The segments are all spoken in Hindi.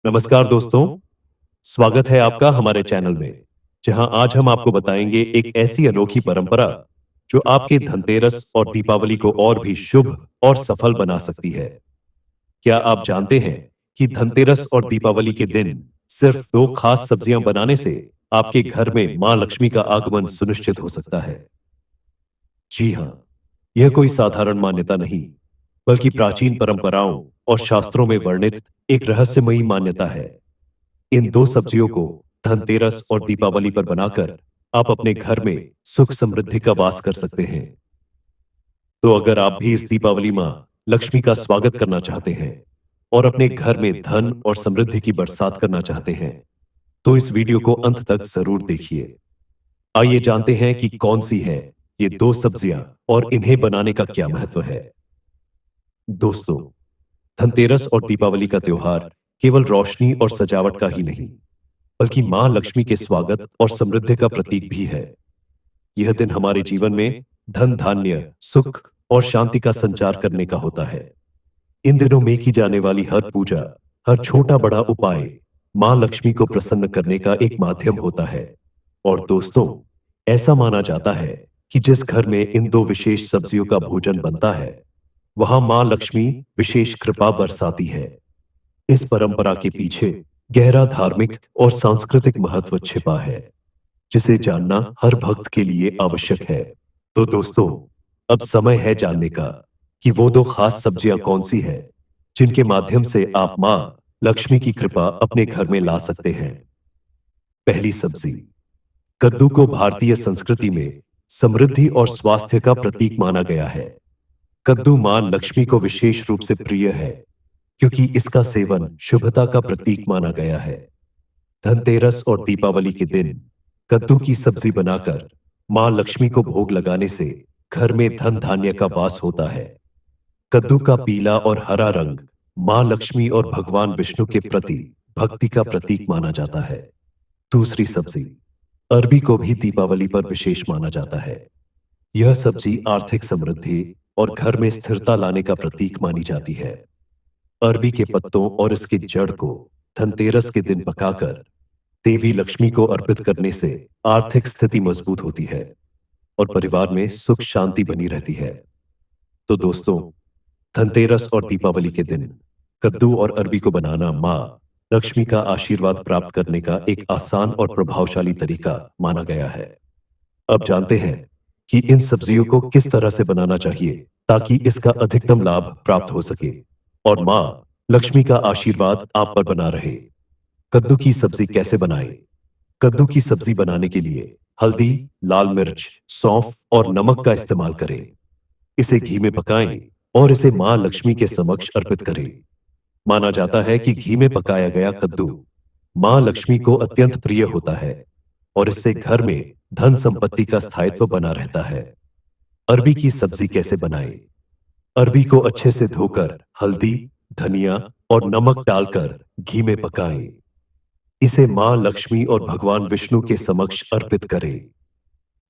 नमस्कार दोस्तों, स्वागत है आपका हमारे चैनल में, जहां आज हम आपको बताएंगे एक ऐसी अनोखी परंपरा जो आपके धनतेरस और दीपावली को और भी शुभ और सफल बना सकती है। क्या आप जानते हैं कि धनतेरस और दीपावली के दिन सिर्फ दो खास सब्जियां बनाने से आपके घर में मां लक्ष्मी का आगमन सुनिश्चित हो सकता है? जी हाँ, यह कोई साधारण मान्यता नहीं, बल्कि प्राचीन परंपराओं और शास्त्रों में वर्णित एक रहस्यमयी मान्यता है। इन दो सब्जियों को धनतेरस और दीपावली पर बनाकर आप अपने घर में सुख समृद्धि का वास कर सकते हैं। तो अगर आप भी इस दीपावली मां लक्ष्मी का स्वागत करना चाहते हैं और अपने घर में धन और समृद्धि की बरसात करना चाहते हैं, तो इस वीडियो को अंत तक जरूर देखिए। आइए जानते हैं कि कौन सी है ये दो सब्जियां और इन्हें बनाने का क्या महत्व है। दोस्तों, धनतेरस और दीपावली का त्योहार केवल रोशनी और सजावट का ही नहीं, बल्कि मां लक्ष्मी के स्वागत और समृद्धि का प्रतीक भी है। यह दिन हमारे जीवन में धन धान्य, सुख और शांति का संचार करने का होता है। इन दिनों में की जाने वाली हर पूजा, हर छोटा बड़ा उपाय मां लक्ष्मी को प्रसन्न करने का एक माध्यम होता है। और दोस्तों, ऐसा माना जाता है कि जिस घर में इन दो विशेष सब्जियों का भोजन बनता है, वहां मां लक्ष्मी विशेष कृपा बरसाती है। इस परंपरा के पीछे गहरा धार्मिक और सांस्कृतिक महत्व छिपा है, जिसे जानना हर भक्त के लिए आवश्यक है। तो दोस्तों, अब समय है जानने का कि वो दो खास सब्जियां कौन सी है, जिनके माध्यम से आप मां लक्ष्मी की कृपा अपने घर में ला सकते हैं। पहली सब्जी, कद्दू को भारतीय संस्कृति में समृद्धि और स्वास्थ्य का प्रतीक माना गया है। कद्दू मां लक्ष्मी को विशेष रूप से प्रिय है, क्योंकि इसका सेवन शुभता का प्रतीक माना गया है। धनतेरस और दीपावली के दिन कद्दू की सब्जी बनाकर मां लक्ष्मी को भोग लगाने से घर में धन धान्य का वास होता है। कद्दू का पीला और हरा रंग मां लक्ष्मी और भगवान विष्णु के प्रति भक्ति का प्रतीक माना जाता है। दूसरी सब्जी, अरबी को भी दीपावली पर विशेष माना जाता है। यह सब्जी आर्थिक समृद्धि और घर में स्थिरता लाने का प्रतीक मानी जाती है। अरबी के पत्तों और इसकी जड़ को धनतेरस के दिन पकाकर देवी लक्ष्मी को अर्पित करने से आर्थिक स्थिति मजबूत होती है और परिवार में सुख शांति बनी रहती है। तो दोस्तों, धनतेरस और दीपावली के दिन कद्दू और अरबी को बनाना मां लक्ष्मी का आशीर्वाद प्राप्त करने का एक आसान और प्रभावशाली तरीका माना गया है। अब जानते हैं कि इन सब्जियों को किस तरह से बनाना चाहिए ताकि इसका अधिकतम लाभ प्राप्त हो सके और मां लक्ष्मी का आशीर्वाद आप पर बना रहे। कद्दू की सब्जी कैसे बनाएं? कद्दू की सब्जी बनाने के लिए हल्दी, लाल मिर्च, सौंफ और नमक का इस्तेमाल करें। इसे घी में पकाएं और इसे मां लक्ष्मी के समक्ष अर्पित करें। माना जाता है कि घी में पकाया गया कद्दू मां लक्ष्मी को अत्यंत प्रिय होता है और इससे घर में धन संपत्ति का स्थायित्व बना रहता है। अरबी की सब्जी कैसे बनाएं? अरबी को अच्छे से धोकर हल्दी, धनिया और नमक डालकर घी में पकाएं। इसे मां लक्ष्मी और भगवान विष्णु के समक्ष अर्पित करें।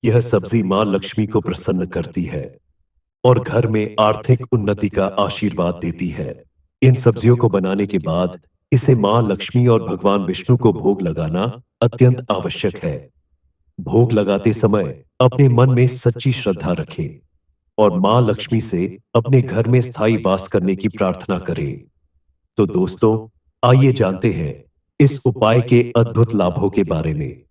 यह सब्जी मां लक्ष्मी को प्रसन्न करती है और घर में आर्थिक उन्नति का आशीर्वाद देती है। इन सब्जियों को बनाने के बाद इसे मां लक्ष्मी और भगवान विष्णु को भोग लगाना अत्यंत आवश्यक है। भोग लगाते समय अपने मन में सच्ची श्रद्धा रखें और मां लक्ष्मी से अपने घर में स्थायी वास करने की प्रार्थना करें। तो दोस्तों, आइए जानते हैं इस उपाय के अद्भुत लाभों के बारे में।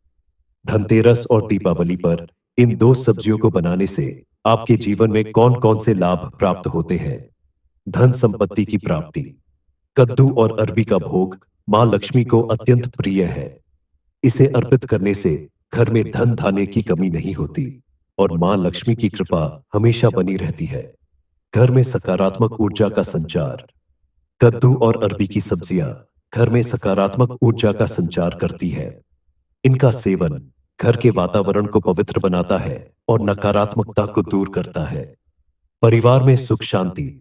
धनतेरस और दीपावली पर इन दो सब्जियों को बनाने से आपके जीवन में कौन कौन से लाभ प्राप्त होते हैं? धन संपत्ति की प्राप्ति। कद्दू और अरबी का भोग मां लक्ष्मी को अत्यंत प्रिय है। इसे अर्पित करने से घर में धन धान्य की कमी नहीं होती और मां लक्ष्मी की कृपा हमेशा बनी रहती है। घर में सकारात्मक ऊर्जा का संचार। कद्दू और अरबी की सब्जियां घर में सकारात्मक ऊर्जा का संचार करती है। इनका सेवन घर के वातावरण को पवित्र बनाता है और नकारात्मकता को दूर करता है। परिवार में सुख शांति।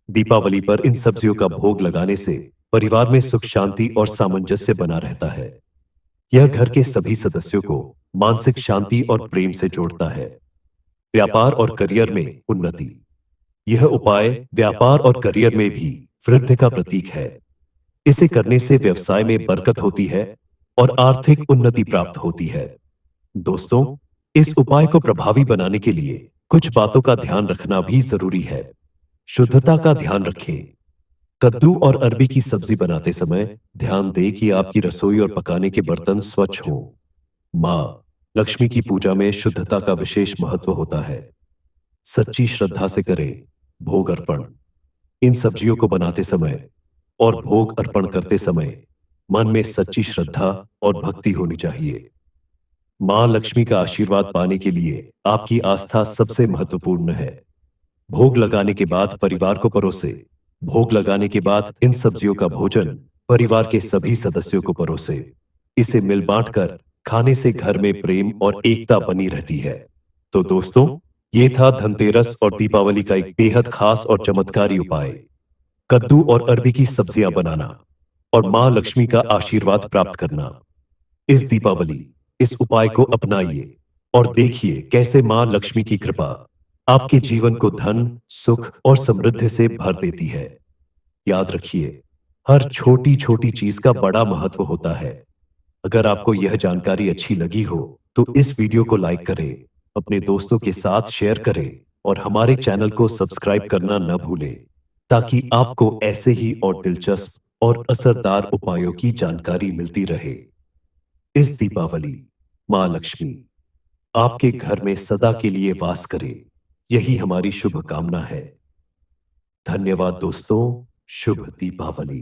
दीपावली पर इन सब्जियों का भोग लगाने से परिवार में सुख शांति और सामंजस्य बना रहता है। यह घर के सभी सदस्यों को मानसिक शांति और प्रेम से जोड़ता है। व्यापार और करियर में उन्नति। यह उपाय व्यापार और करियर में भी वृद्धि का प्रतीक है। इसे करने से व्यवसाय में बरकत होती है और आर्थिक उन्नति प्राप्त होती है। दोस्तों, इस उपाय को प्रभावी बनाने के लिए कुछ बातों का ध्यान रखना भी जरूरी है। शुद्धता का ध्यान रखें। कद्दू और अरबी की सब्जी बनाते समय ध्यान दें कि आपकी रसोई और पकाने के बर्तन स्वच्छ हों। मां लक्ष्मी की पूजा में शुद्धता का विशेष महत्व होता है। सच्ची श्रद्धा से करें भोग अर्पण। इन सब्जियों को बनाते समय और भोग अर्पण करते समय मन में सच्ची श्रद्धा और भक्ति होनी चाहिए। मां लक्ष्मी का आशीर्वाद पाने के लिए आपकी आस्था सबसे महत्वपूर्ण है। भोग लगाने के बाद परिवार को परोसे। भोग लगाने के बाद इन सब्जियों का भोजन परिवार के सभी सदस्यों को परोसे। इसे मिल बांट कर खाने से घर में प्रेम और एकता बनी रहती है। तो दोस्तों, ये था धनतेरस और दीपावली का एक बेहद खास और चमत्कारी उपाय, कद्दू और अरबी की सब्जियां बनाना और मां लक्ष्मी का आशीर्वाद प्राप्त करना। इस दीपावली इस उपाय को अपनाइए और देखिए कैसे मां लक्ष्मी की कृपा आपके जीवन को धन, सुख और समृद्धि से भर देती है। याद रखिए, हर छोटी छोटी चीज का बड़ा महत्व होता है। अगर आपको यह जानकारी अच्छी लगी हो तो इस वीडियो को लाइक करें, अपने दोस्तों के साथ शेयर करें और हमारे चैनल को सब्सक्राइब करना न भूलें, ताकि आपको ऐसे ही और दिलचस्प और असरदार उपायों की जानकारी मिलती रहे। इस दीपावली मां लक्ष्मी आपके घर में सदा के लिए वास करे, यही हमारी शुभकामना है। धन्यवाद दोस्तों। शुभ दीपावली।